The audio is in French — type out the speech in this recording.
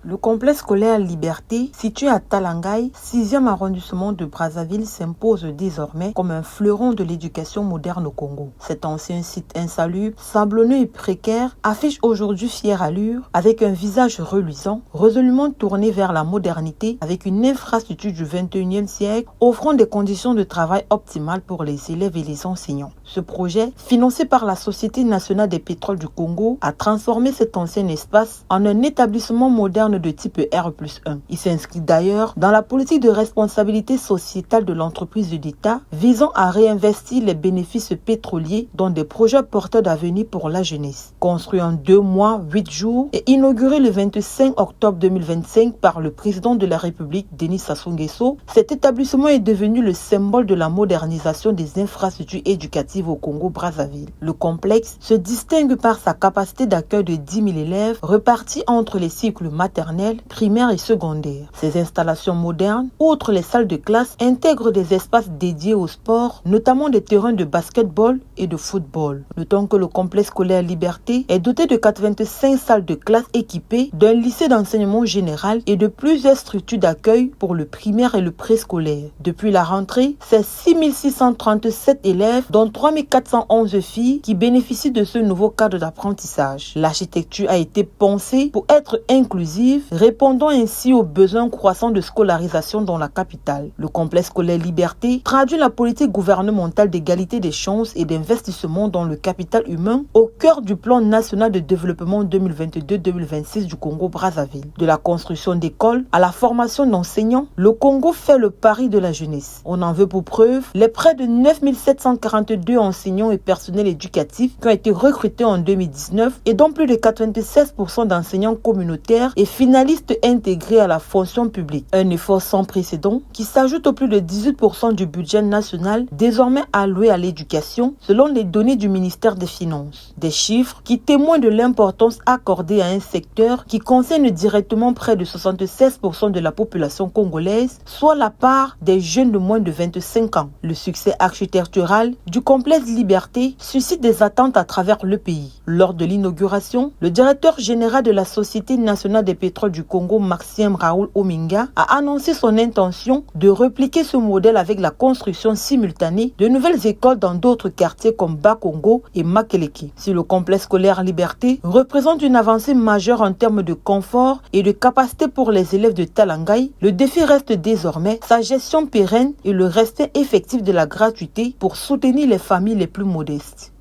Le complexe scolaire Liberté, situé à Talangaï, 6e arrondissement de Brazzaville, s'impose désormais comme un fleuron de l'éducation moderne au Congo. Cet ancien site insalubre, sablonneux et précaire, affiche aujourd'hui fière allure, avec un visage reluisant, résolument tourné vers la modernité, avec une infrastructure du 21e siècle, offrant des conditions de travail optimales pour les élèves et les enseignants. Ce projet, financé par la Société nationale des pétroles du Congo, a transformé cet ancien espace en un établissement moderne de type R+1. Il s'inscrit d'ailleurs dans la politique de responsabilité sociétale de l'entreprise de l'État visant à réinvestir les bénéfices pétroliers dans des projets porteurs d'avenir pour la jeunesse. Construit en 2 mois, 8 jours et inauguré le 25 octobre 2025 par le président de la République, Denis Sassou Nguesso, cet établissement est devenu le symbole de la modernisation des infrastructures éducatives au Congo-Brazzaville. Le complexe se distingue par sa capacité d'accueil de 10 000 élèves repartis entre les cycles maternels, primaires et secondaires. Ces installations modernes, outre les salles de classe, intègrent des espaces dédiés au sport, notamment des terrains de basketball et de football. Notons que le complexe scolaire Liberté est doté de 85 salles de classe équipées d'un lycée d'enseignement général et de plusieurs structures d'accueil pour le primaire et le préscolaire. Depuis la rentrée, c'est 6 637 élèves, dont 3 411 filles, qui bénéficient de ce nouveau cadre d'apprentissage. L'architecture a été pensée pour être inclusive, répondant ainsi aux besoins croissants de scolarisation dans la capitale. Le complexe scolaire Liberté traduit la politique gouvernementale d'égalité des chances et d'investissement dans le capital humain au cœur du plan national de développement 2022-2026 du Congo-Brazzaville. De la construction d'écoles à la formation d'enseignants, le Congo fait le pari de la jeunesse. On en veut pour preuve les près de 9 742 enseignants et personnels éducatifs qui ont été recrutés en 2019 et dont plus de 96% d'enseignants communautaires et finalistes intégrés à la fonction publique. Un effort sans précédent qui s'ajoute aux plus de 18% du budget national désormais alloué à l'éducation selon les données du ministère des Finances. Des chiffres qui témoignent de l'importance accordée à un secteur qui concerne directement près de 76% de la population congolaise, soit la part des jeunes de moins de 25 ans. Le succès architectural du complexe Liberté suscite des attentes à travers le pays. Lors de l'inauguration, le directeur général de la Société nationale des pétroles du Congo, Maxime Raoul Ominga, a annoncé son intention de répliquer ce modèle avec la construction simultanée de nouvelles écoles dans d'autres quartiers comme Bakongo et Makeleke. Si le complexe scolaire Liberté représente une avancée majeure en termes de confort et de capacité pour les élèves de Talangaï, le défi reste désormais sa gestion pérenne et le respect effectif de la gratuité pour soutenir les familles les plus modestes.